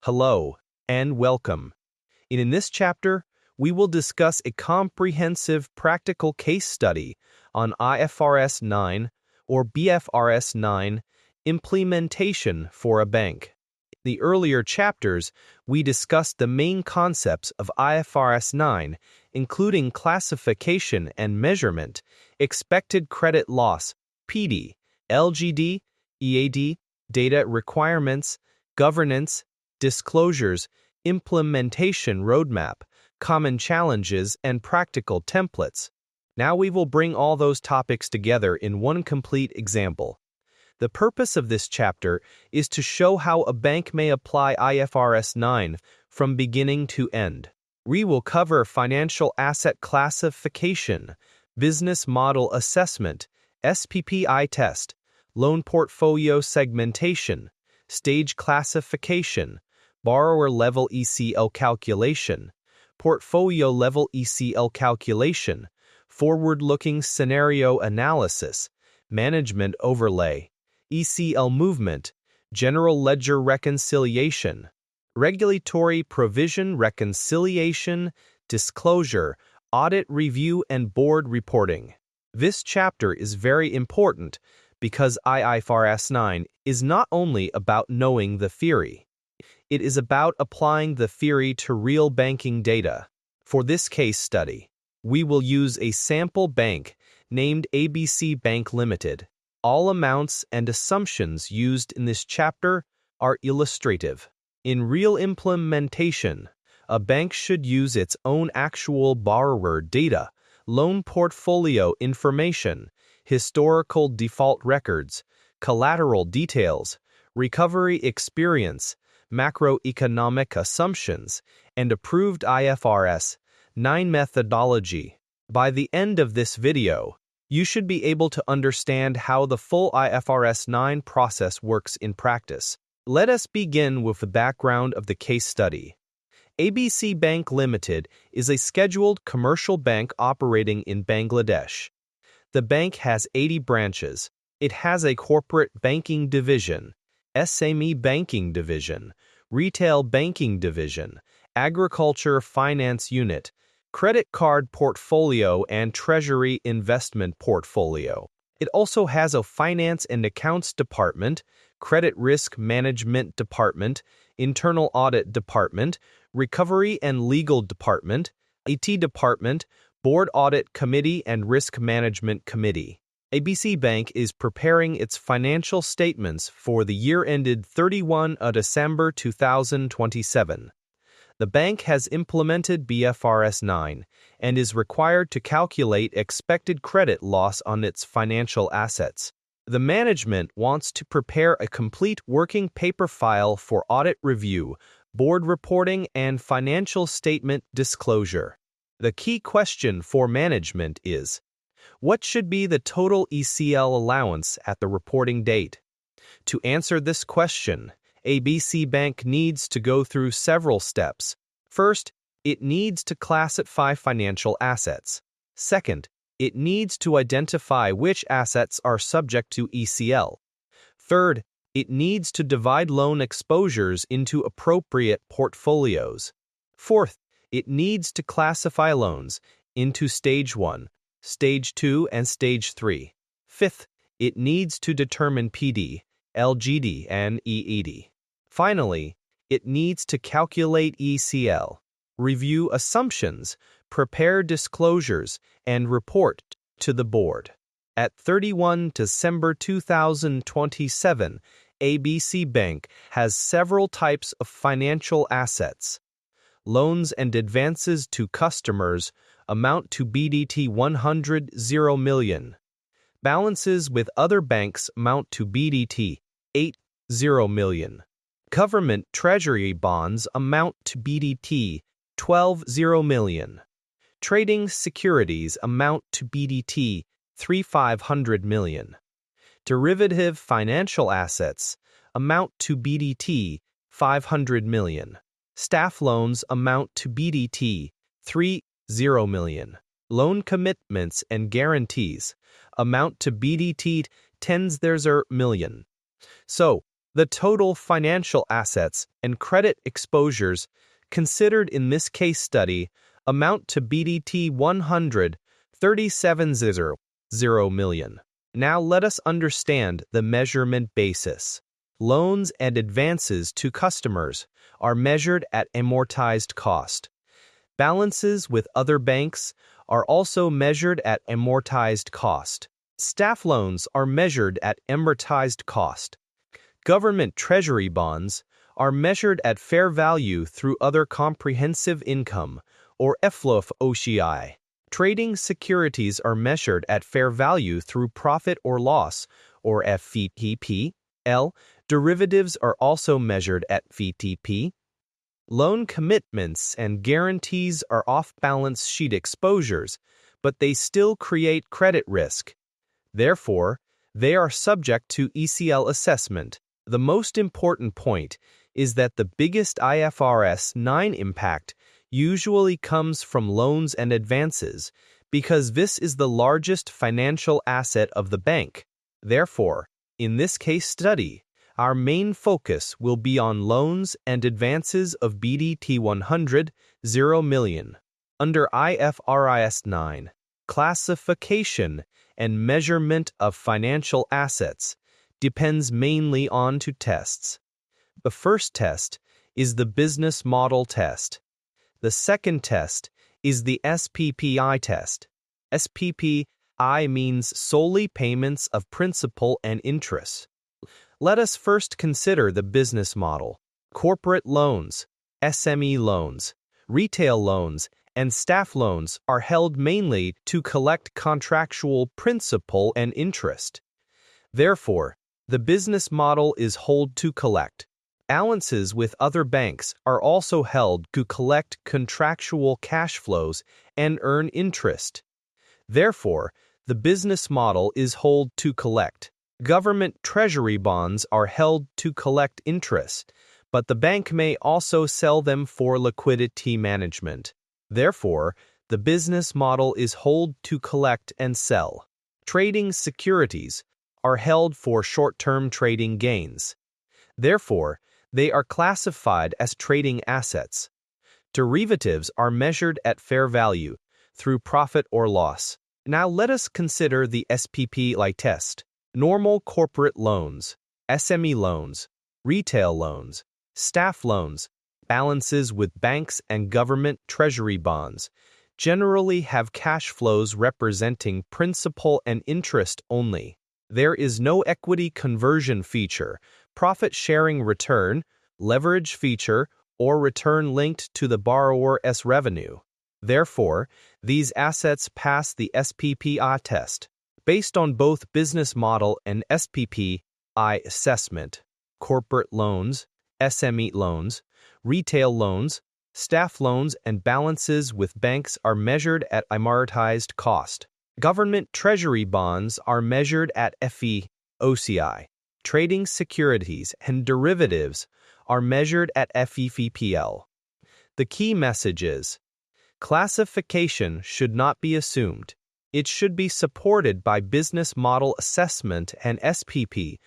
Hello, and welcome. In this chapter, we will discuss a comprehensive practical case study on IFRS 9 or BFRS 9 implementation for a bank. In the earlier chapters, we discussed the main concepts of IFRS 9, including classification and measurement, expected credit loss, PD, LGD, EAD, data requirements, governance, disclosures, implementation roadmap, common challenges, and practical templates. Now we will bring all those topics together in one complete example. The purpose of this chapter is to show how a bank may apply IFRS 9 from beginning to end. We will cover financial asset classification, business model assessment, SPPI test, loan portfolio segmentation, stage classification, borrower-level ECL calculation, portfolio-level ECL calculation, forward-looking scenario analysis, management overlay, ECL movement, general ledger reconciliation, regulatory provision reconciliation, disclosure, audit review, and board reporting. This chapter is very important because IFRS 9 is not only about knowing the theory. It is about applying the theory to real banking data. For this case study, we will use a sample bank named ABC Bank Limited. All amounts and assumptions used in this chapter are illustrative. In real implementation, a bank should use its own actual borrower data, loan portfolio information, historical default records, collateral details, recovery experience, macroeconomic assumptions, and approved IFRS 9 methodology. By the end of this video, you should be able to understand how the full IFRS 9 process works in practice. Let us begin with the background of the case study. ABC Bank Limited is a scheduled commercial bank operating in Bangladesh. The bank has 80 branches. It has a corporate banking division, SME banking division, retail banking division, agriculture finance unit, credit card portfolio, and treasury investment portfolio. It also has a finance and accounts department, credit risk management department, internal audit department, recovery and legal department, IT department, board audit committee, and risk management committee. ABC Bank is preparing its financial statements for the year ended 31 December 2027. The bank has implemented BFRS 9 and is required to calculate expected credit loss on its financial assets. The management wants to prepare a complete working paper file for audit review, board reporting, and financial statement disclosure. The key question for management is, what should be the total ECL allowance at the reporting date? To answer this question, ABC Bank needs to go through several steps. First, it needs to classify financial assets. Second, it needs to identify which assets are subject to ECL. Third, it needs to divide loan exposures into appropriate portfolios. Fourth, it needs to classify loans into Stage 1, Stage 2, and Stage 3. Fifth, it needs to determine PD, LGD, and EAD. Finally, it needs to calculate ECL, review assumptions, prepare disclosures, and report to the board. At 31 December 2027, ABC Bank has several types of financial assets. Loans and advances to customers amount to BDT 100 million. Balances with other banks amount to BDT 80 million. Government treasury bonds amount to BDT 12 million. Trading securities amount to BDT 3,500 million. Derivative financial assets amount to BDT 500 million. Staff loans amount to BDT 30 million. Loan commitments and guarantees amount to BDT 10 million. So, The total financial assets and credit exposures considered in this case study amount to BDT 137.0 million. Now let us understand the measurement basis. Loans and advances to customers are measured at amortized cost. Balances with other banks are also measured at amortized cost. Staff loans are measured at amortized cost. Government treasury bonds are measured at fair value through other comprehensive income, or FLOF-OCI. Trading securities are measured at fair value through profit or loss, or FVTP-L. Derivatives are also measured at VTP. Loan commitments and guarantees are off-balance sheet exposures, but they still create credit risk. Therefore, they are subject to ECL assessment. The most important point is that the biggest IFRS 9 impact usually comes from loans and advances, because this is the largest financial asset of the bank. Therefore, in this case study, our main focus will be on loans and advances of BDT 100.0 million. Under IFRS 9, classification and measurement of financial assets depends mainly on two tests. The first test is the business model test. The second test is the SPPI test. SPPI means solely payments of principal and interest. Let us first consider the business model. Corporate loans, SME loans, retail loans, and staff loans are held mainly to collect contractual principal and interest. Therefore, the business model is held to collect. Balances with other banks are also held to collect contractual cash flows and earn interest. Therefore, the business model is held to collect. Government treasury bonds are held to collect interest, but the bank may also sell them for liquidity management. Therefore, the business model is held to collect and sell. Trading securities are held for short-term trading gains. Therefore, they are classified as trading assets. Derivatives are measured at fair value through profit or loss. Now let us consider the SPPI test. Normal corporate loans, SME loans, retail loans, staff loans, balances with banks and government treasury bonds generally have cash flows representing principal and interest only. There is no equity conversion feature, profit-sharing return, leverage feature, or return linked to the borrower's revenue. Therefore, these assets pass the SPPI test. Based on both business model and SPPI assessment, corporate loans, SME loans, retail loans, staff loans, and balances with banks are measured at amortized cost. Government treasury bonds are measured at FVOCI. Trading securities and derivatives are measured at FVPL. The key message is, classification should not be assumed. It should be supported by business model assessment and SPPI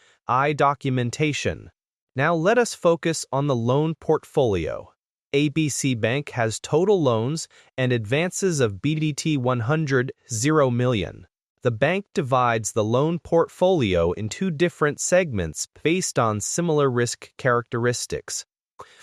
documentation. Now let us focus on the loan portfolio. ABC Bank has total loans and advances of BDT 100.0 million. The bank divides the loan portfolio in two different segments based on similar risk characteristics.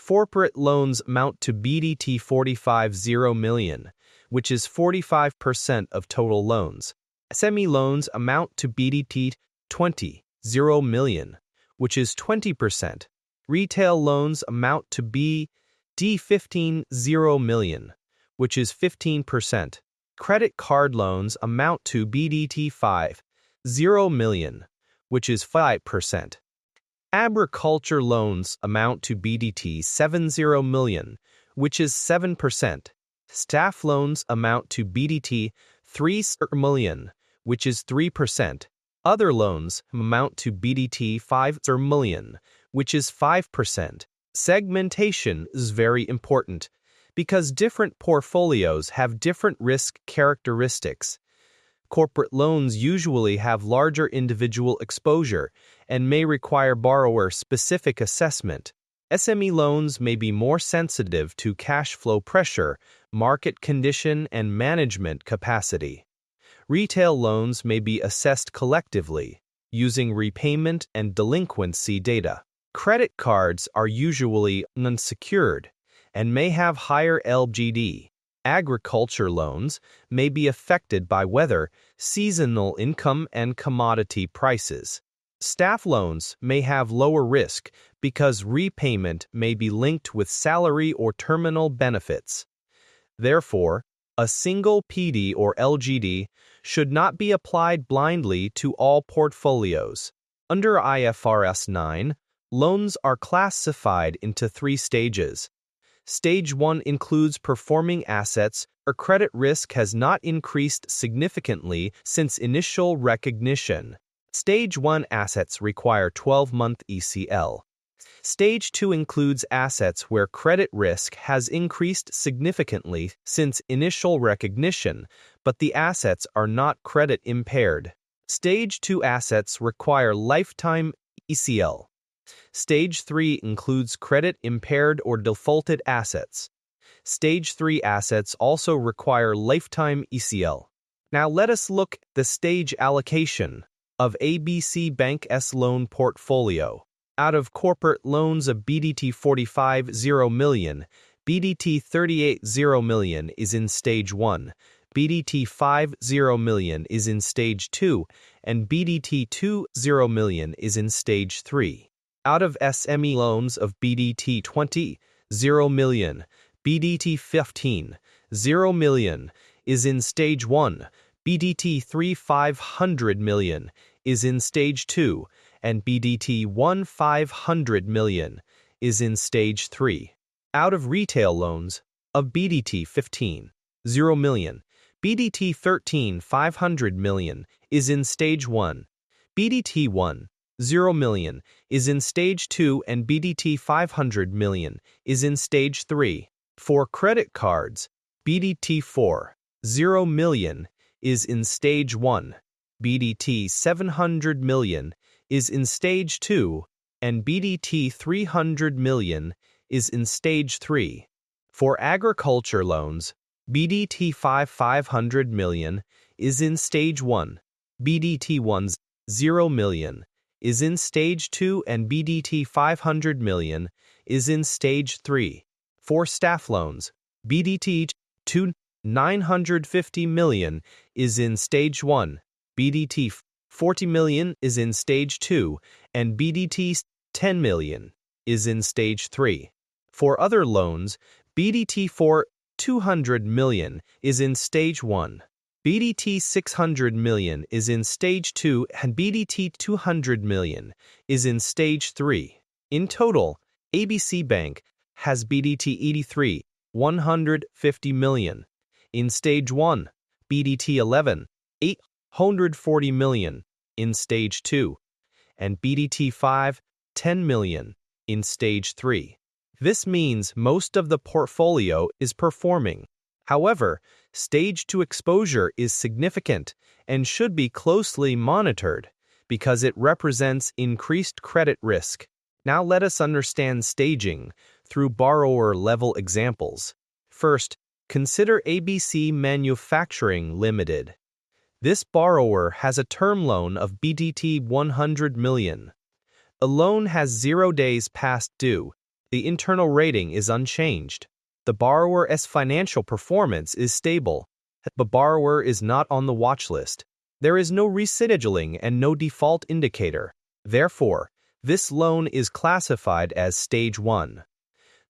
Corporate loans amount to BDT 45.0 million, which is 45% of total loans. SME loans amount to BDT 20.0 million, which is 20%. Retail loans amount to BDT 15.0 million, which is 15%. Credit card loans amount to BDT 5.0 million, which is 5%. Agriculture loans amount to BDT 7.0 million, which is 7%. Staff loans amount to BDT 3 million, which is 3%. Other loans amount to BDT 5 million, which is 5%. Segmentation is very important because different portfolios have different risk characteristics. Corporate loans usually have larger individual exposure and may require borrower-specific assessment. SME loans may be more sensitive to cash flow pressure, market condition, and management capacity. Retail loans may be assessed collectively, using repayment and delinquency data. Credit cards are usually unsecured and may have higher LGD. Agriculture loans may be affected by weather, seasonal income, and commodity prices. Staff loans may have lower risk because repayment may be linked with salary or terminal benefits. Therefore, a single PD or LGD should not be applied blindly to all portfolios. Under IFRS 9, loans are classified into 3 stages. Stage 1 includes performing assets or credit risk has not increased significantly since initial recognition. Stage 1 assets require 12-month ECL. Stage 2 includes assets where credit risk has increased significantly since initial recognition, but the assets are not credit impaired. Stage 2 assets require lifetime ECL. Stage 3 includes credit impaired or defaulted assets. Stage 3 assets also require lifetime ECL. Now let us look at the stage allocation of ABC Bank's loan portfolio. Out of corporate loans of BDT 45.0 million, BDT 38.0 million is in Stage 1, BDT 5.0 million is in Stage 2, and BDT 2.0 million is in Stage 3. Out of SME loans of BDT 20.0 million, BDT 15.0 million is in Stage 1, BDT 3.500 million is in Stage 2, and BDT 1.500 million is in Stage 3. Out of retail loans of BDT 15.0 million, BDT 13.500 million is in Stage 1, BDT 1.0 million is in Stage 2, and BDT 500 million is in Stage 3. For credit cards, BDT 4.0 million is in Stage 1, BDT 700 million is in Stage 2, and BDT 300 million is in Stage 3. For agriculture loans, BDT 500 million is in Stage 1, BDT 1.0 million is in Stage 2, and BDT 500 million is in Stage 3. For staff loans, BDT 950 million is in Stage 1, BDT 40 million is in Stage 2, and BDT 10 million is in Stage 3. For other loans, BDT 200 million is in Stage 1, BDT 600 million is in Stage 2, and BDT 200 million is in Stage 3. In total, ABC Bank has BDT 150 million in Stage 1, BDT 840 million in Stage 2, and BDT 10 million in Stage 3. This means most of the portfolio is performing. However, Stage 2 exposure is significant and should be closely monitored because it represents increased credit risk. Now let us understand staging through borrower-level examples. First, consider ABC Manufacturing Limited. This borrower has a term loan of BDT 100 million. The loan has 0 days past due. The internal rating is unchanged. The borrower's financial performance is stable. The borrower is not on the watch list. There is no rescheduling and no default indicator. Therefore, this loan is classified as Stage 1.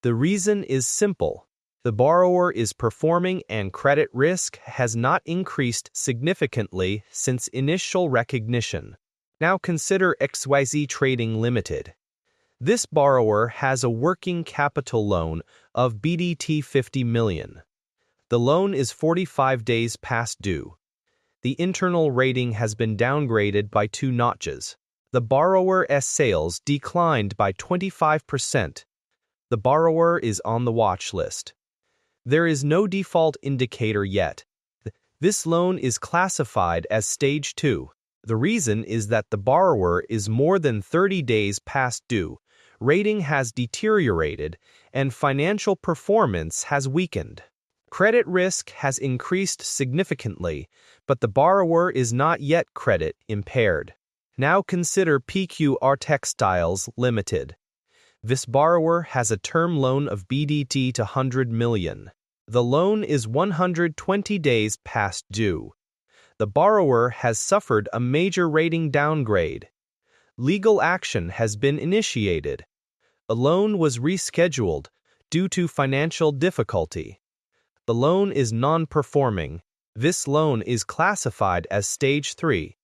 The reason is simple. The borrower is performing and credit risk has not increased significantly since initial recognition. Now consider XYZ Trading Limited. This borrower has a working capital loan of BDT 50 million. The loan is 45 days past due. The internal rating has been downgraded by 2 notches. The borrower's sales declined by 25%. The borrower is on the watch list. There is no default indicator yet. This loan is classified as Stage 2. The reason is that the borrower is more than 30 days past due, rating has deteriorated, and financial performance has weakened. Credit risk has increased significantly, but the borrower is not yet credit impaired. Now consider PQR Textiles Limited. This borrower has a term loan of BDT to 100 million. The loan is 120 days past due. The borrower has suffered a major rating downgrade. Legal action has been initiated. A loan was rescheduled due to financial difficulty. The loan is non-performing. This loan is classified as Stage 3.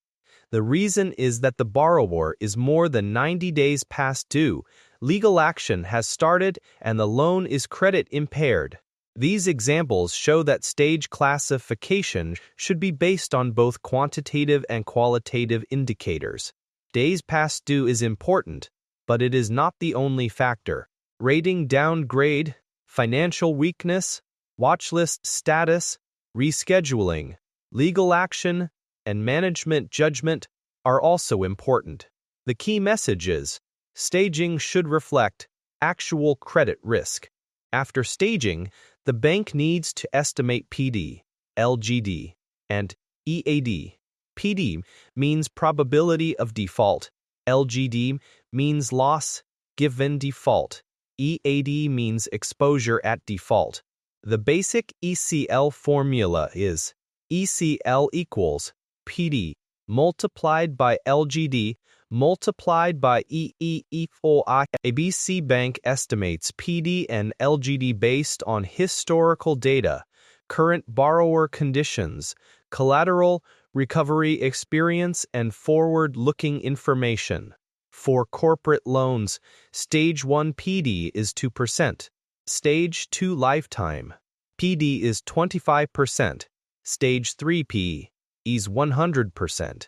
The reason is that the borrower is more than 90 days past due. Legal action has started and the loan is credit impaired. These examples show that stage classification should be based on both quantitative and qualitative indicators. Days past due is important, but it is not the only factor. Rating downgrade, financial weakness, watchlist status, rescheduling, legal action, and management judgment are also important. The key message is, staging should reflect actual credit risk. After staging, the bank needs to estimate PD, LGD, and EAD. PD means probability of default. LGD means loss given default. EAD means exposure at default. The basic ECL formula is ECL equals PD multiplied by LGD multiplied by EEE4I. ABC Bank estimates PD and LGD based on historical data, current borrower conditions, collateral, recovery experience, and forward-looking information. For corporate loans, Stage 1 PD is 2%. Stage 2 lifetime PD is 25%. Stage 3 P is 100%.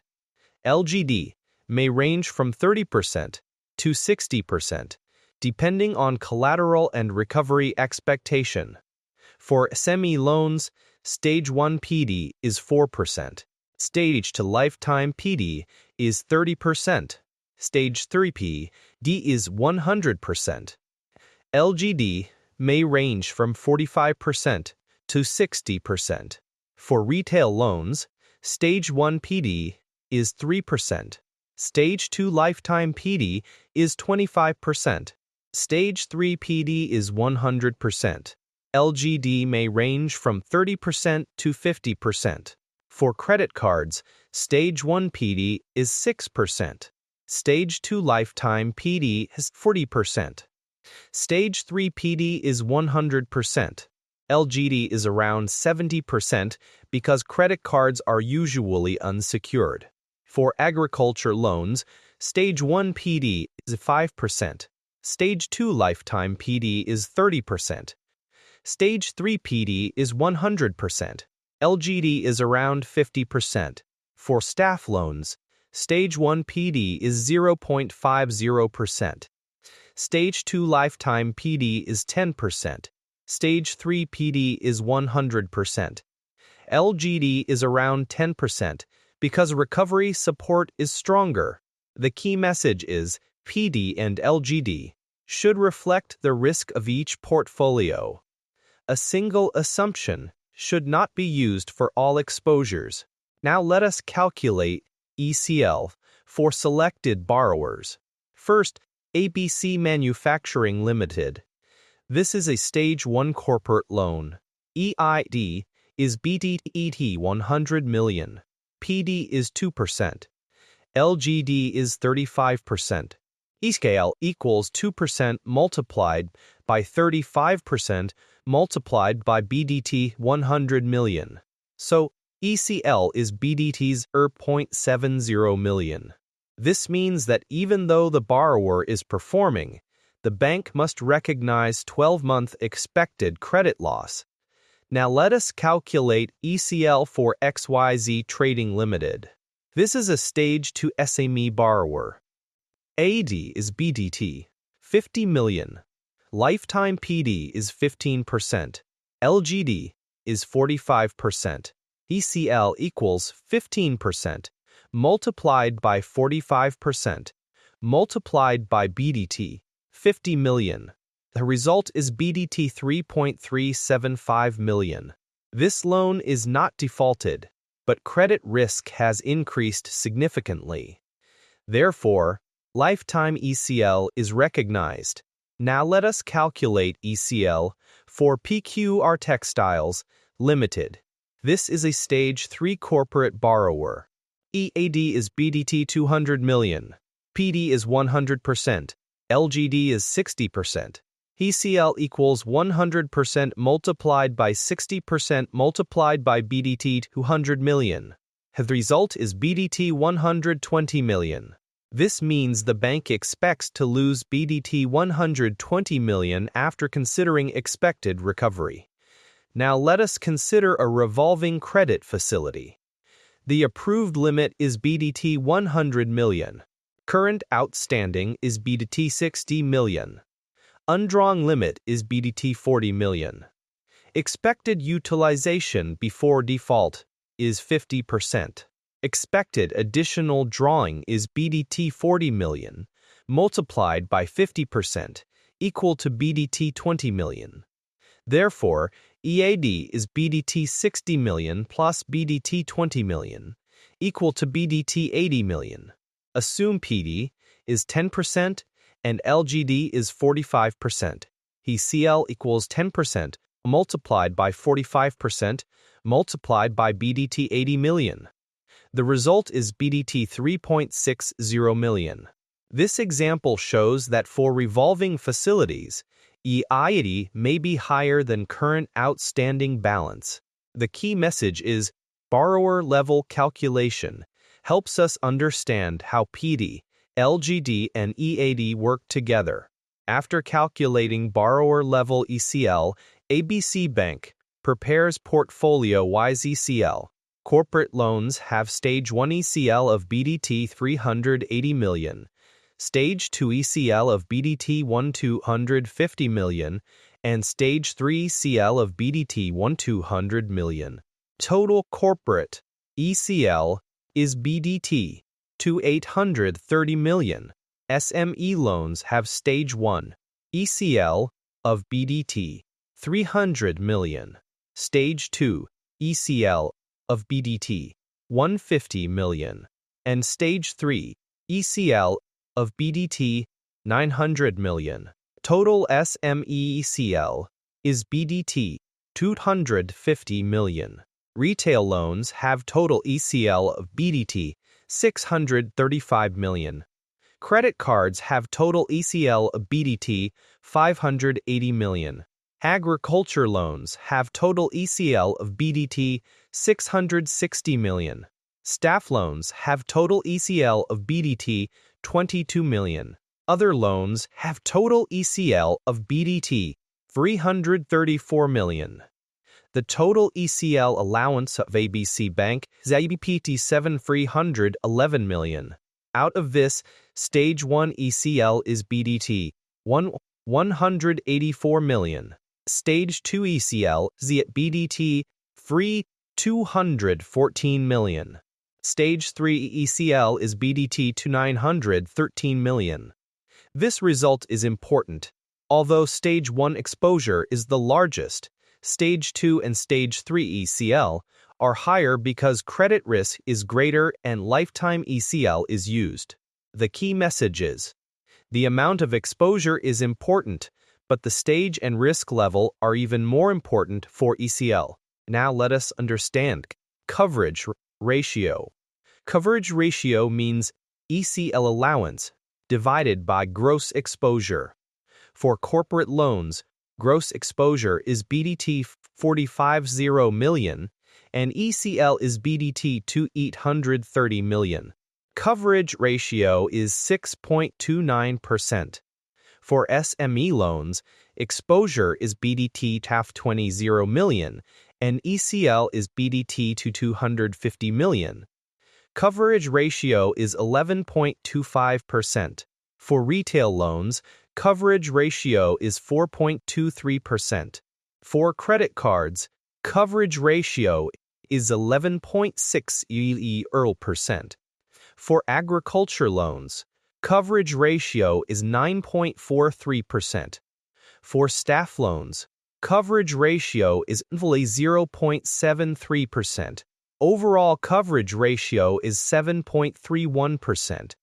LGD may range from 30% to 60%, depending on collateral and recovery expectation. For SME loans, Stage 1 PD is 4%. Stage 2 lifetime PD is 30%. Stage 3 PD is 100%. LGD may range from 45% to 60%. For retail loans, Stage 1 PD is 3%. Stage 2 lifetime PD is 25%. Stage 3 PD is 100%. LGD may range from 30% to 50%. For credit cards, Stage 1 PD is 6%. Stage 2 lifetime PD is 40%. Stage 3 PD is 100%. LGD is around 70% because credit cards are usually unsecured. For agriculture loans, Stage 1 PD is 5%. Stage 2 lifetime PD is 30%. Stage 3 PD is 100%. LGD is around 50%. For staff loans, Stage 1 PD is 0.50%. Stage 2 lifetime PD is 10%. Stage 3 PD is 100%. LGD is around 10% because recovery support is stronger. The key message is PD and LGD should reflect the risk of each portfolio. A single assumption should not be used for all exposures. Now let us calculate ECL for selected borrowers. First, ABC Manufacturing Limited. This is a Stage 1 corporate loan. EID is BDT 100 million. PD is 2%. LGD is 35%. ECL equals 2% multiplied by 35% multiplied by BDT 100 million. So, ECL is BDT's 0.70 million. This means that even though the borrower is performing, the bank must recognize 12-month expected credit loss. Now let us calculate ECL for XYZ Trading Limited. This is a Stage 2 SME borrower. AD is BDT 50 million. Lifetime PD is 15%. LGD is 45%. ECL equals 15% multiplied by 45%, multiplied by BDT, 50 million. The result is BDT 3.375 million. This loan is not defaulted, but credit risk has increased significantly. Therefore, lifetime ECL is recognized. Now let us calculate ECL for PQR Textiles Limited. This is a Stage 3 corporate borrower. EAD is BDT 200 million. PD is 100%. LGD is 60%. ECL equals 100% multiplied by 60% multiplied by BDT 200 million. The result is BDT 120 million. This means the bank expects to lose BDT 120 million after considering expected recovery. Now let us consider a revolving credit facility. The approved limit is BDT 100 million. Current outstanding is BDT 60 million. Undrawn limit is BDT 40 million. Expected utilization before default is 50%. Expected additional drawing is BDT 40 million, multiplied by 50%, equal to BDT 20 million. Therefore, EAD is BDT 60 million plus BDT 20 million, equal to BDT 80 million. Assume PD is 10% and LGD is 45%. ECL equals 10% multiplied by 45% multiplied by BDT 80 million. The result is BDT 3.60 million. This example shows that for revolving facilities, EAD may be higher than current outstanding balance. The key message is borrower-level calculation helps us understand how PD, LGD, and EAD work together. After calculating borrower-level ECL, ABC Bank prepares portfolio-wise ECL. Corporate loans have Stage 1 ECL of BDT 380 million, Stage 2 ECL of BDT 250 million, and Stage 3 ECL of BDT 200 million. Total corporate ECL is BDT 830 million. SME loans have Stage 1 ECL of BDT 300 million, Stage 2 ECL of BDT 150 million, and Stage 3 ECL of BDT 900 million. Total SME ECL is BDT 250 million. Retail loans have total ECL of BDT 635 million. Credit cards have total ECL of BDT 580 million. Agriculture loans have total ECL of BDT 660 million. Staff loans have total ECL of BDT 22 million. Other loans have total ECL of BDT 334 million. The total ECL allowance of ABC Bank is BDT 711 million. Out of this, Stage 1 ECL is BDT 184 million. Stage 2 ECL is at BDT 214 million. Stage 3 ECL is BDT 913 million. This result is important. Although Stage 1 exposure is the largest, Stage 2 and Stage 3 ECL are higher because credit risk is greater and lifetime ECL is used. The key message is, the amount of exposure is important, but the stage and risk level are even more important for ECL. Now let us understand coverage ratio. Coverage ratio means ECL allowance divided by gross exposure. For corporate loans, gross exposure is BDT 450 million and ECL is BDT 830 million. Coverage ratio is 6.29%. For SME loans, exposure is BDT 20 million and ECL is BDT 250 million. Coverage ratio is 11.25%. For retail loans, coverage ratio is 4.23%. For credit cards, coverage ratio is 11.6%. For agriculture loans, coverage ratio is 9.43%. For staff loans, coverage ratio is only 0.73%. Overall coverage ratio is 7.31%.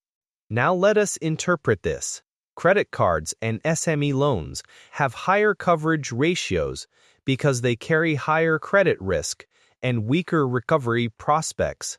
Now let us interpret this. Credit cards and SME loans have higher coverage ratios because they carry higher credit risk and weaker recovery prospects.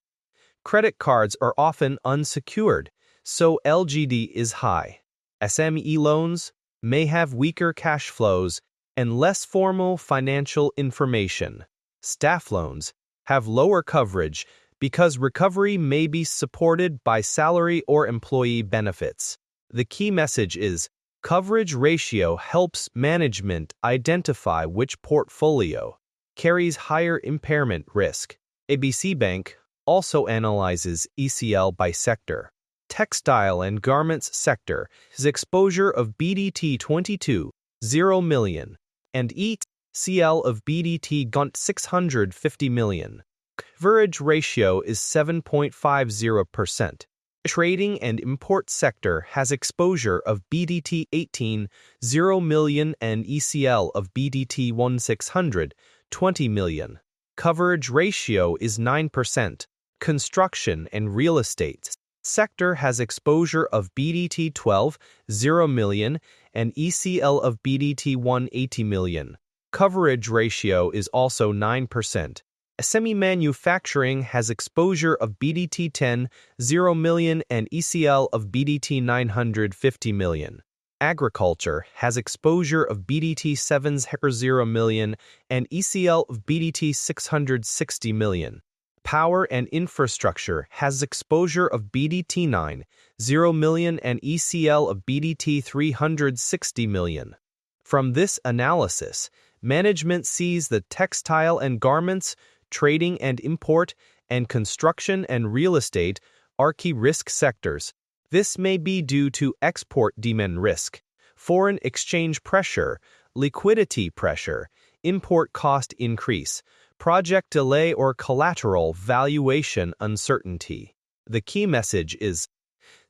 Credit cards are often unsecured, so LGD is high. SME loans may have weaker cash flows and less formal financial information. Staff loans have lower coverage because recovery may be supported by salary or employee benefits. The key message is, coverage ratio helps management identify which portfolio carries higher impairment risk. ABC Bank also analyzes ECL by sector. Textile and garments sector has exposure of BDT 22.0 million and ECL of BDT 650 million. Coverage ratio is 7.50%. Trading and import sector has exposure of BDT 18.0 million and ECL of BDT 1620 million. Coverage ratio is 9%. Construction and real estate sector has exposure of BDT 12.0 million and ECL of BDT 180 million. Coverage ratio is also 9%. Semi-manufacturing has exposure of BDT 10.0 million and ECL of BDT 950 million. Agriculture has exposure of BDT 7.0 million and ECL of BDT 660 million. Power and infrastructure has exposure of BDT 9.0 million and ECL of BDT 360 million. From this analysis, management sees the textile and garments, trading and import, and construction and real estate are key risk sectors. This may be due to export demand risk, foreign exchange pressure, liquidity pressure, import cost increase, project delay, or collateral valuation uncertainty. The key message is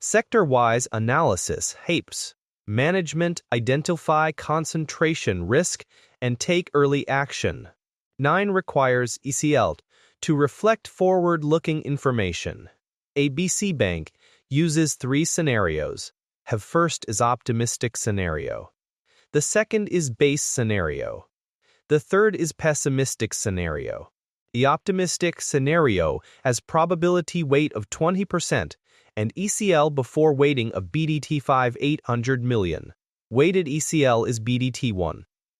sector-wise analysis helps management identify concentration risk and take early action. 9 requires ECL to reflect forward-looking information. ABC Bank uses 3 scenarios. First is optimistic scenario. The second is base scenario. The third is pessimistic scenario. The optimistic scenario has probability weight of 20% and ECL before weighting of BDT 5,800 million. Weighted ECL is BDT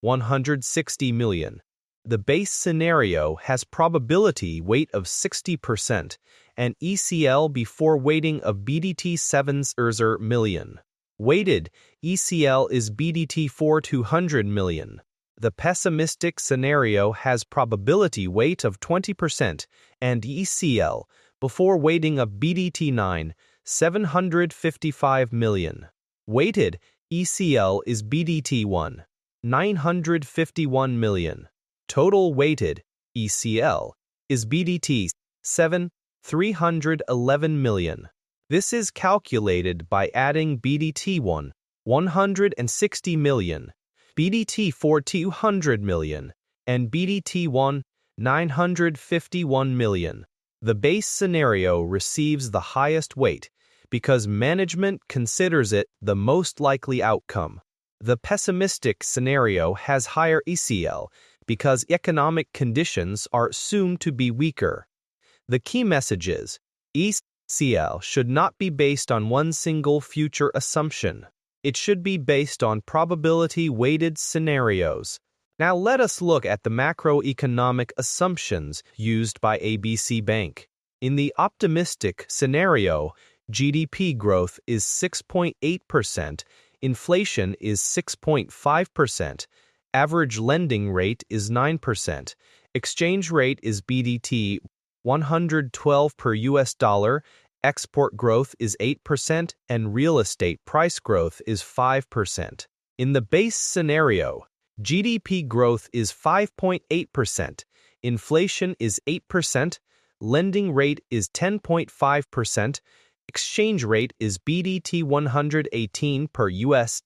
160 million. The base scenario has probability weight of 60% and ECL before weighting of BDT 7,000 million. Weighted ECL is BDT 4,200 million. The pessimistic scenario has probability weight of 20% and ECL before weighting of BDT 9,755 million. Weighted ECL is BDT 1,951 million. Total weighted ECL is BDT 7,311 million. This is calculated by adding BDT 160 million, BDT 4,200 million, and BDT 1,951 million. The base scenario receives the highest weight because management considers it the most likely outcome. The pessimistic scenario has higher ECL because economic conditions are assumed to be weaker. The key message is, ECL should not be based on one single future assumption. It should be based on probability-weighted scenarios. Now let us look at the macroeconomic assumptions used by ABC Bank. In the optimistic scenario, GDP growth is 6.8%, inflation is 6.5%, average lending rate is 9%, exchange rate is BDT 112 per US dollar, export growth is 8%, and real estate price growth is 5%. In the base scenario, GDP growth is 5.8%, inflation is 8%, lending rate is 10.5%, Exchange rate is BDT 118 per US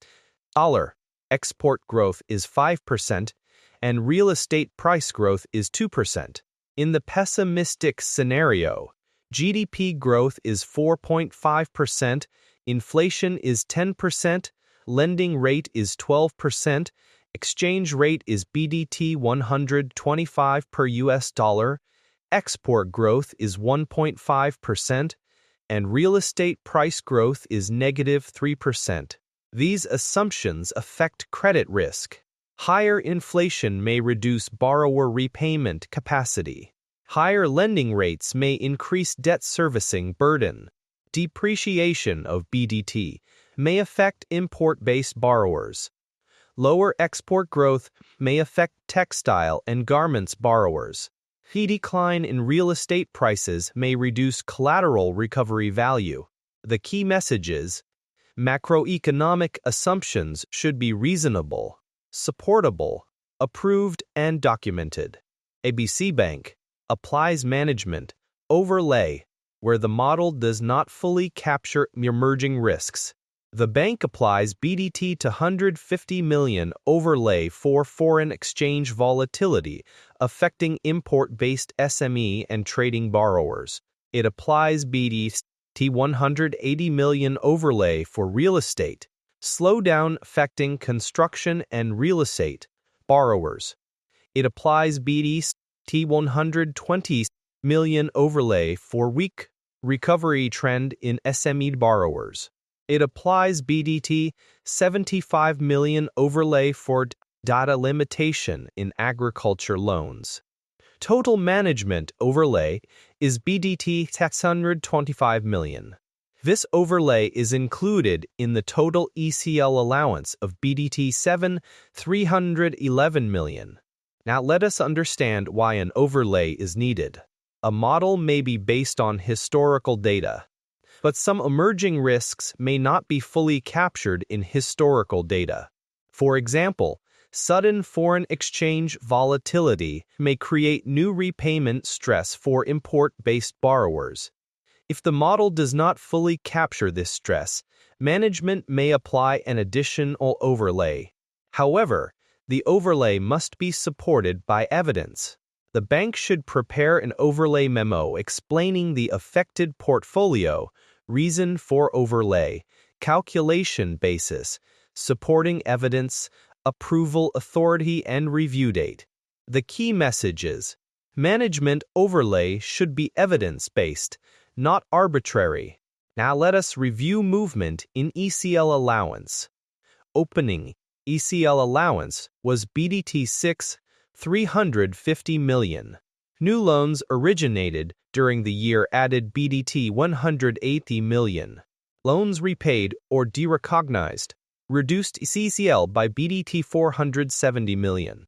dollar. Export growth is 5%, and real estate price growth is 2%. In the pessimistic scenario, GDP growth is 4.5%, inflation is 10%, lending rate is 12%, exchange rate is BDT 125 per US dollar, export growth is 1.5%, and real estate price growth is negative 3%. These assumptions affect credit risk. Higher inflation may reduce borrower repayment capacity. Higher lending rates may increase debt servicing burden. Depreciation of BDT may affect import-based borrowers. Lower export growth may affect textile and garments borrowers. A decline in real estate prices may reduce collateral recovery value. The key message is, macroeconomic assumptions should be reasonable, supportable, approved, and documented. ABC Bank applies management overlay where the model does not fully capture emerging risks. The bank applies BDT to 150 million overlay for foreign exchange volatility affecting import-based SME and trading borrowers. It applies BDT 180 million overlay for real estate slowdown affecting construction and real estate borrowers. It applies BDT 120 million overlay for weak recovery trend in SME borrowers. It applies BDT 75 million overlay for data limitation in agriculture loans. Total management overlay is BDT 625 million. This overlay is included in the total ECL allowance of BDT 311 million. Now let us understand why an overlay is needed. A model may be based on historical data, but some emerging risks may not be fully captured in historical data. For example, sudden foreign exchange volatility may create new repayment stress for import-based borrowers. If the model does not fully capture this stress, management may apply an additional overlay. However, the overlay must be supported by evidence. The bank should prepare an overlay memo explaining the affected portfolio, reason for overlay, calculation basis, supporting evidence, approval authority, and review date. The key message is, management overlay should be evidence-based, not arbitrary. Now let us review movement in ECL allowance. Opening ECL allowance was BDT 350 million. New loans originated during the year added BDT 180 million. Loans repaid or derecognized reduced ECL by BDT 470 million.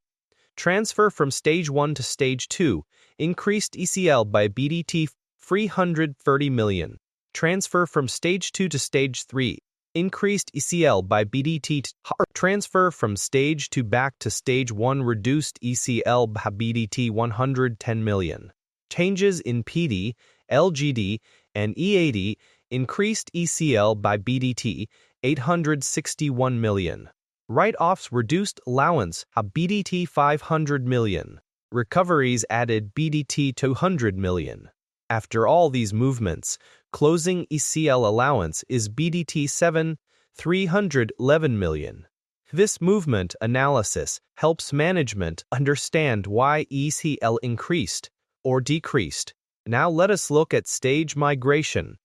Transfer from Stage 1 to Stage 2 increased ECL by BDT 330 million. Transfer from Stage 2 to Stage 3 increased ECL by BDT. Transfer from Stage 2 back to Stage 1 reduced ECL by BDT 110 million. Changes in PD, LGD, and EAD increased ECL by BDT 861 million. Write-offs reduced allowance by BDT 500 million. Recoveries added BDT 200 million. After all these movements, closing ECL allowance is BDT 311 million. This movement analysis helps management understand why ECL increased or decreased. Now let us look at stage migration.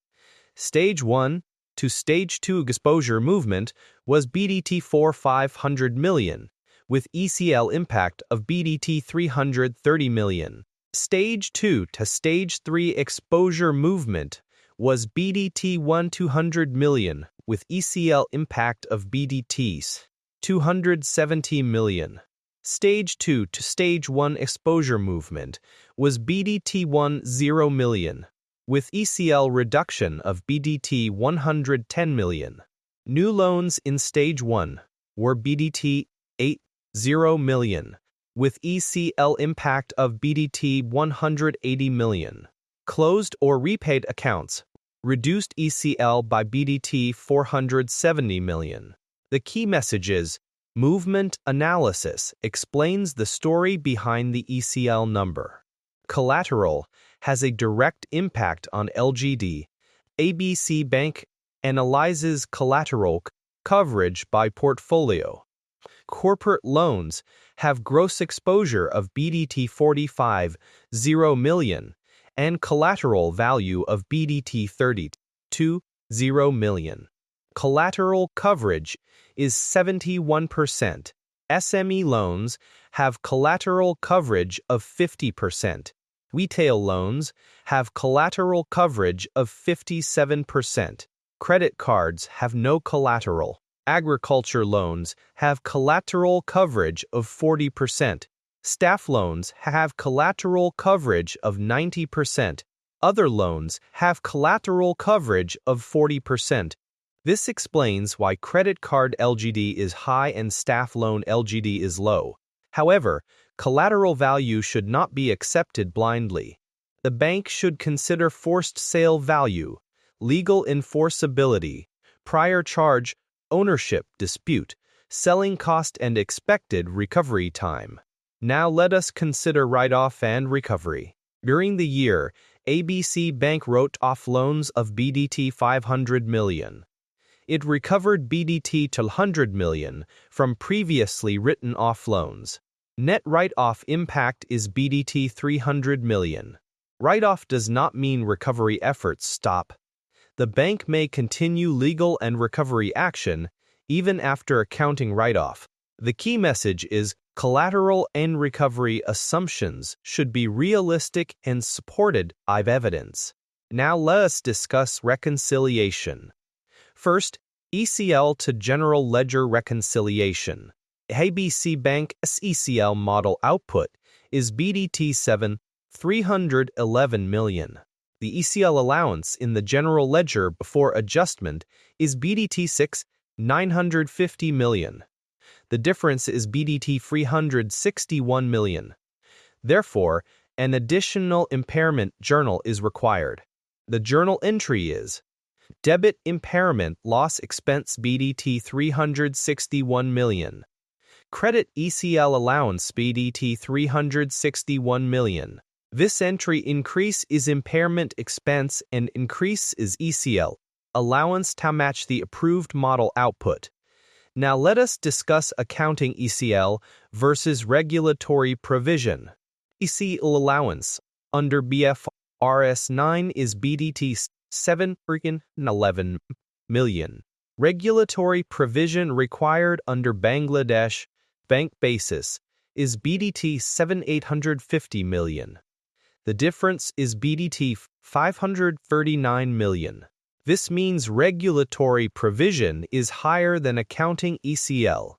Stage 1 to Stage 2 exposure movement was BDT 500 million, with ECL impact of BDT 330 million. Stage 2 to Stage 3 exposure movement was BDT 200 million, with ECL impact of BDT 270 million. Stage 2 to Stage 1 exposure movement was BDT 10 million, with ECL reduction of BDT 110 million. New loans in Stage 1 were BDT 80 million, with ECL impact of BDT 180 million. Closed or repaid accounts reduced ECL by BDT 470 million. The key message is, movement analysis explains the story behind the ECL number. Collateral has a direct impact on LGD. ABC Bank analyzes collateral coverage by portfolio. Corporate loans have gross exposure of BDT 45.0 million and collateral value of BDT 32.0 million. Collateral coverage is 71%. SME loans have collateral coverage of 50%. Retail loans have collateral coverage of 57%. Credit cards have no collateral. Agriculture loans have collateral coverage of 40%. Staff loans have collateral coverage of 90%. Other loans have collateral coverage of 40%. This explains why credit card LGD is high and staff loan LGD is low. However, collateral value should not be accepted blindly. The bank should consider forced sale value, legal enforceability, prior charge, ownership dispute, selling cost and expected recovery time. Now let us consider write-off and recovery. During the year, ABC Bank wrote off loans of BDT 500 million. It recovered BDT 200 million from previously written off loans. Net write-off impact is BDT 300 million. Write-off does not mean recovery efforts stop. The bank may continue legal and recovery action even after accounting write-off. The key message is collateral and recovery assumptions should be realistic and supported by evidence. Now let us discuss reconciliation. First, ECL to General Ledger reconciliation. ABC Bank's ECL model output is BDT 7,311 million. The ECL allowance in the General Ledger before adjustment is BDT 6,950 million. The difference is BDT 361 million. Therefore, an additional impairment journal is required. The journal entry is debit impairment loss expense BDT 361 million. Credit ECL allowance BDT 361 million. This entry increase is impairment expense and increase is ECL allowance to match the approved model output. Now let us discuss accounting ECL versus regulatory provision. ECL allowance under IFRS 9 is BDT 7,11 million. Regulatory provision required under Bangladesh Bank basis is BDT 7,850 million. The difference is BDT 539 million. This means regulatory provision is higher than accounting ECL.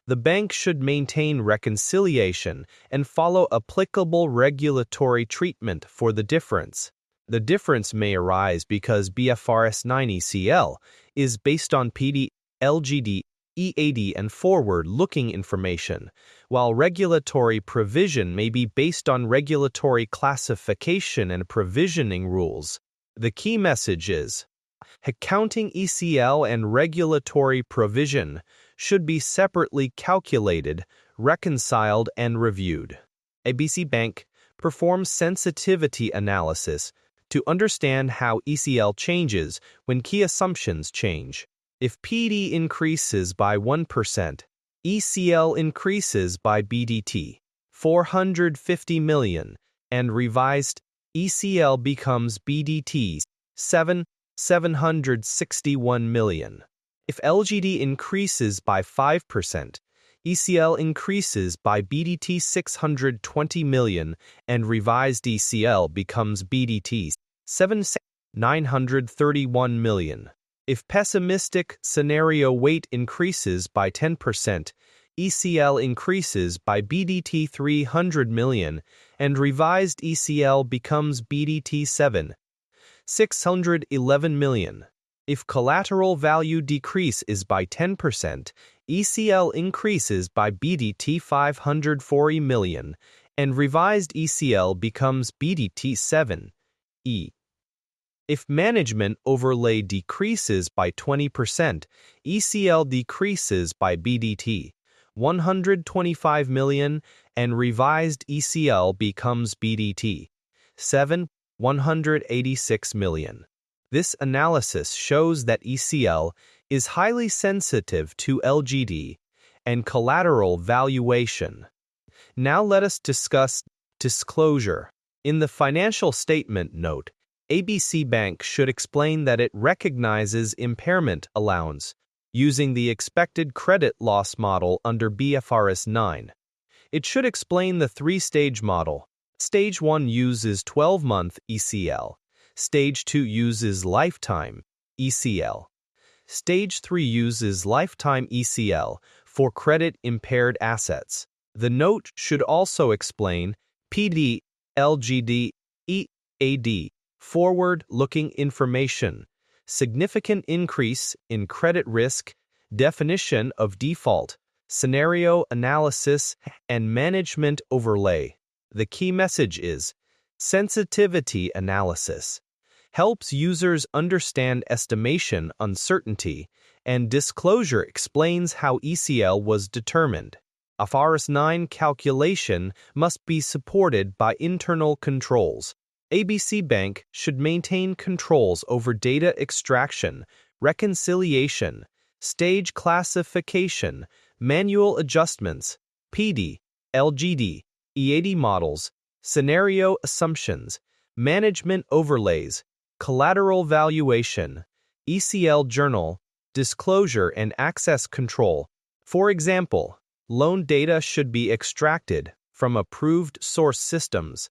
The bank should maintain reconciliation and follow applicable regulatory treatment for the difference. The difference may arise because IFRS 9 ECL is based on PD, LGD, EAD and forward-looking information, while regulatory provision may be based on regulatory classification and provisioning rules. The key message is, accounting ECL and regulatory provision should be separately calculated, reconciled, and reviewed. ABC Bank performs sensitivity analysis to understand how ECL changes when key assumptions change. If PD increases by 1%, ECL increases by BDT 450 million, and revised ECL becomes BDT 761 million. If LGD increases by 5%, ECL increases by BDT 620 million, and revised ECL becomes BDT 931 million. If pessimistic scenario weight increases by 10%, ECL increases by BDT 300 million, and revised ECL becomes BDT 611 million. If collateral value decreases by 10%, ECL increases by BDT 540 million, and revised ECL becomes BDT 7. If management overlay decreases by 20%, ECL decreases by BDT 125 million and revised ECL becomes BDT 186 million. This analysis shows that ECL is highly sensitive to LGD and collateral valuation. Now let us discuss disclosure. In the financial statement note, ABC Bank should explain that it recognizes impairment allowance using the expected credit loss model under IFRS 9. It should explain the three-stage model. Stage 1 uses 12-month ECL. Stage 2 uses lifetime ECL. Stage 3 uses lifetime ECL for credit-impaired assets. The note should also explain PD, LGD, EAD, forward-looking information, significant increase in credit risk, definition of default, scenario analysis, and management overlay. The key message is sensitivity analysis. Helps users understand estimation uncertainty, and disclosure explains how ECL was determined. IFRS 9 calculation must be supported by internal controls. ABC Bank should maintain controls over data extraction, reconciliation, stage classification, manual adjustments, PD, LGD, EAD models, scenario assumptions, management overlays, collateral valuation, ECL journal, disclosure and access control. For example, loan data should be extracted from approved source systems.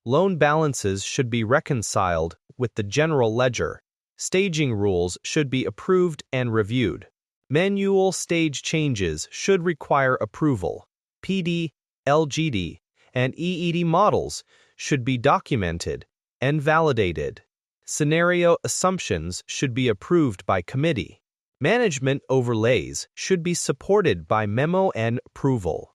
Loan balances should be reconciled with the general ledger. Staging rules should be approved and reviewed. Manual stage changes should require approval. PD, LGD, and EED models should be documented and validated. Scenario assumptions should be approved by committee. Management overlays should be supported by memo and approval.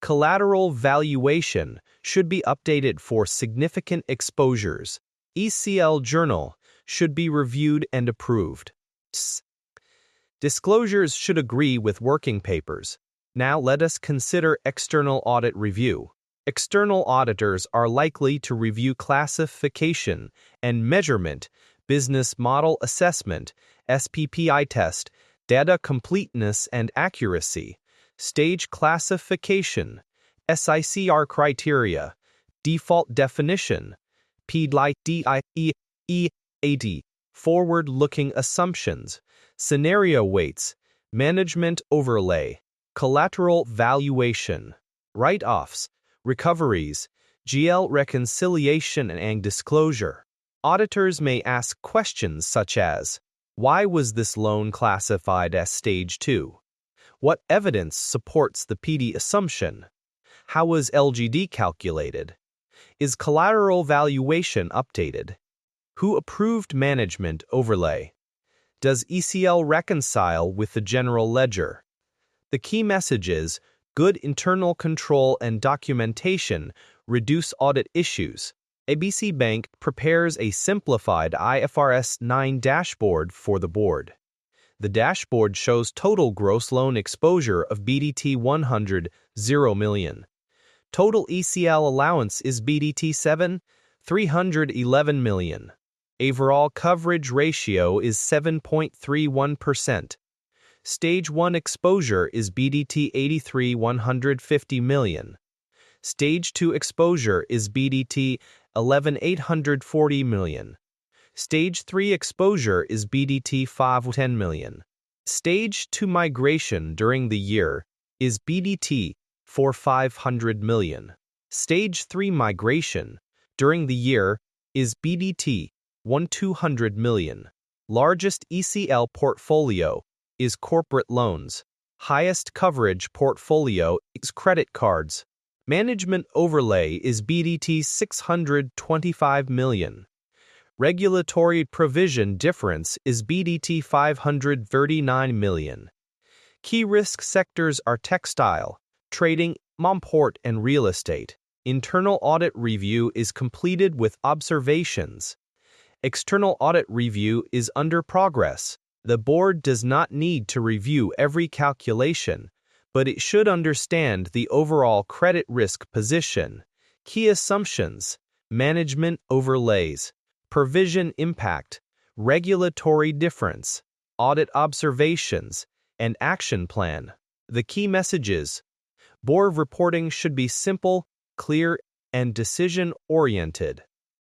Collateral valuation should be updated for significant exposures. ECL journal should be reviewed and approved. Disclosures should agree with working papers. Now let us consider external audit review. External auditors are likely to review classification and measurement, business model assessment, SPPI test, data completeness and accuracy, stage classification, SICR criteria, default definition, PDIEAD, forward-looking assumptions, scenario weights, management overlay, collateral valuation, write-offs, recoveries, GL reconciliation and disclosure. Auditors may ask questions such as, why was this loan classified as Stage 2? What evidence supports the PD assumption? How was LGD calculated? Is collateral valuation updated? Who approved management overlay? Does ECL reconcile with the general ledger? The key message is, good internal control and documentation reduce audit issues. ABC Bank prepares a simplified IFRS 9 dashboard for the board. The dashboard shows total gross loan exposure of BDT 100 million. Total ECL allowance is BDT 311 million. Overall coverage ratio is 7.31%. Stage 1 exposure is BDT 150 million. Stage 2 exposure is BDT 840 million. Stage 3 exposure is BDT 510 million. Stage 2 migration during the year is BDT 500 million. Stage 3 migration during the year is BDT 200 million. Largest ECL portfolio is corporate loans. Highest coverage portfolio is credit cards. Management overlay is BDT 625 million. Regulatory provision difference is BDT 539 million. Key risk sectors are textile, trading, port, and real estate. Internal audit review is completed with observations. External audit review is under progress. The board does not need to review every calculation, but it should understand the overall credit risk position, key assumptions, management overlays, provision impact, regulatory difference, audit observations, and action plan. The key messages: board reporting should be simple, clear, and decision-oriented.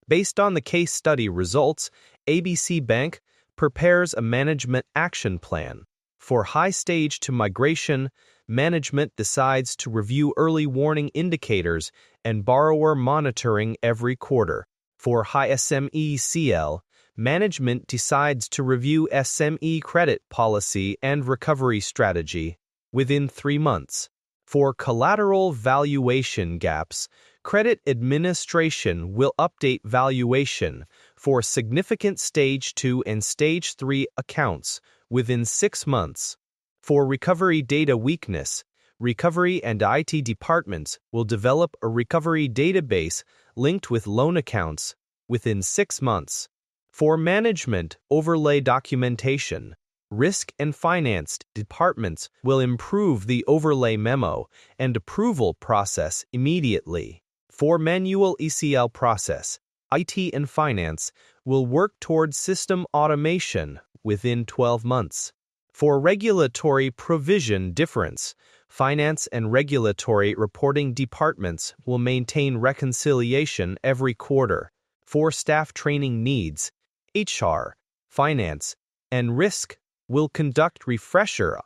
Based on the case study results, ABC Bank prepares a management action plan. For high stage to migration, management decides to review early warning indicators and borrower monitoring every quarter. For high SME CL, management decides to review SME credit policy and recovery strategy within 3 months. For collateral valuation gaps, credit administration will update valuation for significant Stage 2 and Stage 3 accounts within 6 months. For recovery data weakness, recovery and IT departments will develop a recovery database linked with loan accounts within 6 months. For management overlay documentation, risk and finance departments will improve the overlay memo and approval process immediately. For manual ECL process, IT and finance will work towards system automation within 12 months. For regulatory provision difference, finance and regulatory reporting departments will maintain reconciliation every quarter. For staff training needs, HR, finance, and risk will conduct refresher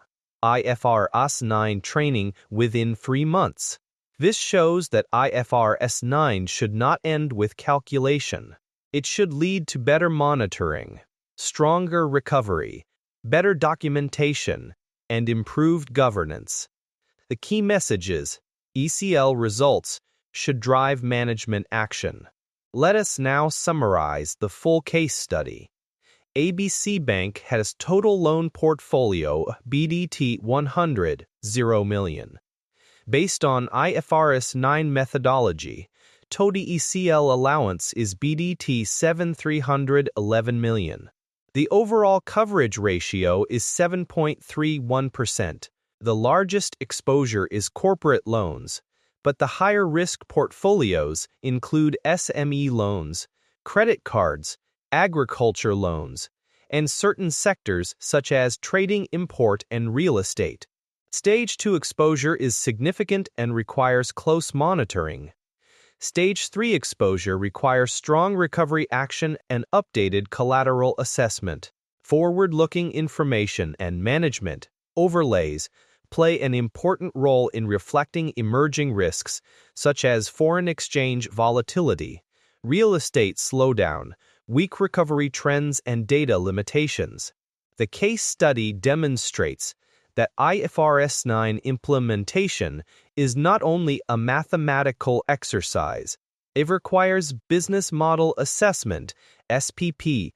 IFRS 9 training within 3 months. This shows that IFRS 9 should not end with calculation. It should lead to better monitoring, stronger recovery, better documentation, and improved governance. The key messages: ECL results should drive management action. Let us now summarize the full case study. ABC Bank has total loan portfolio BDT 100 million. Based on IFRS 9 methodology, total ECL allowance is BDT 7,311 million. The overall coverage ratio is 7.31%. The largest exposure is corporate loans, but the higher risk portfolios include SME loans, credit cards, agriculture loans, and certain sectors such as trading, import, and real estate. Stage 2 exposure is significant and requires close monitoring. Stage 3 exposure requires strong recovery action and updated collateral assessment. Forward-looking information and management overlays play an important role in reflecting emerging risks such as foreign exchange volatility, real estate slowdown, weak recovery trends, and data limitations. The case study demonstrates that IFRS 9 implementation is not only a mathematical exercise, it requires business model assessment, SPP,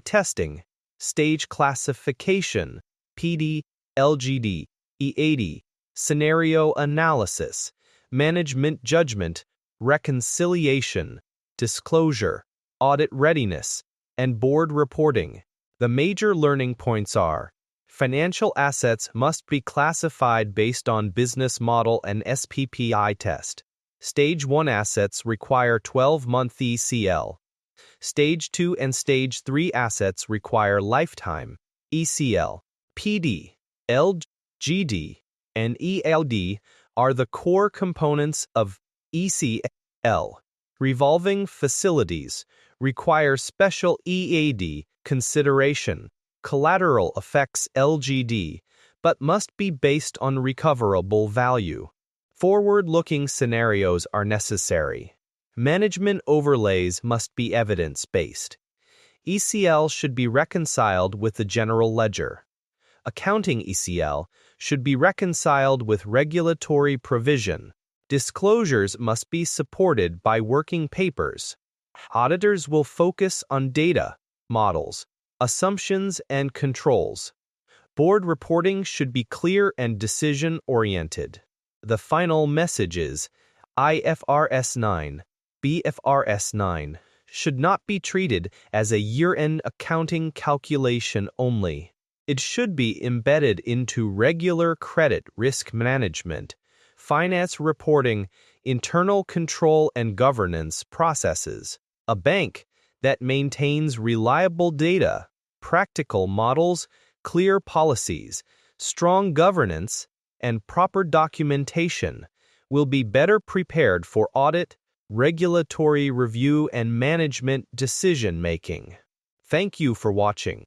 testing, stage classification, PD, LGD, E80, scenario analysis, management judgment, reconciliation, disclosure, audit readiness, and board reporting. The major learning points are: financial assets must be classified based on business model and SPPI test. Stage 1 assets require 12-month ECL. Stage 2 and Stage 3 assets require lifetime ECL. PD, LGD, and ELD are the core components of ECL. Revolving facilities require special EAD consideration. Collateral affects LGD, but must be based on recoverable value. Forward-looking scenarios are necessary. Management overlays must be evidence-based. ECL should be reconciled with the general ledger. Accounting ECL should be reconciled with regulatory provision. Disclosures must be supported by working papers. Auditors will focus on data, models, assumptions, and controls. Board reporting should be clear and decision-oriented. The final message is: IFRS 9, BFRS 9 should not be treated as a year-end accounting calculation only. It should be embedded into regular credit risk management, finance reporting, internal control and governance processes. A bank that maintains reliable data, practical models, clear policies, strong governance, and proper documentation will be better prepared for audit, regulatory review, and management decision-making. Thank you for watching.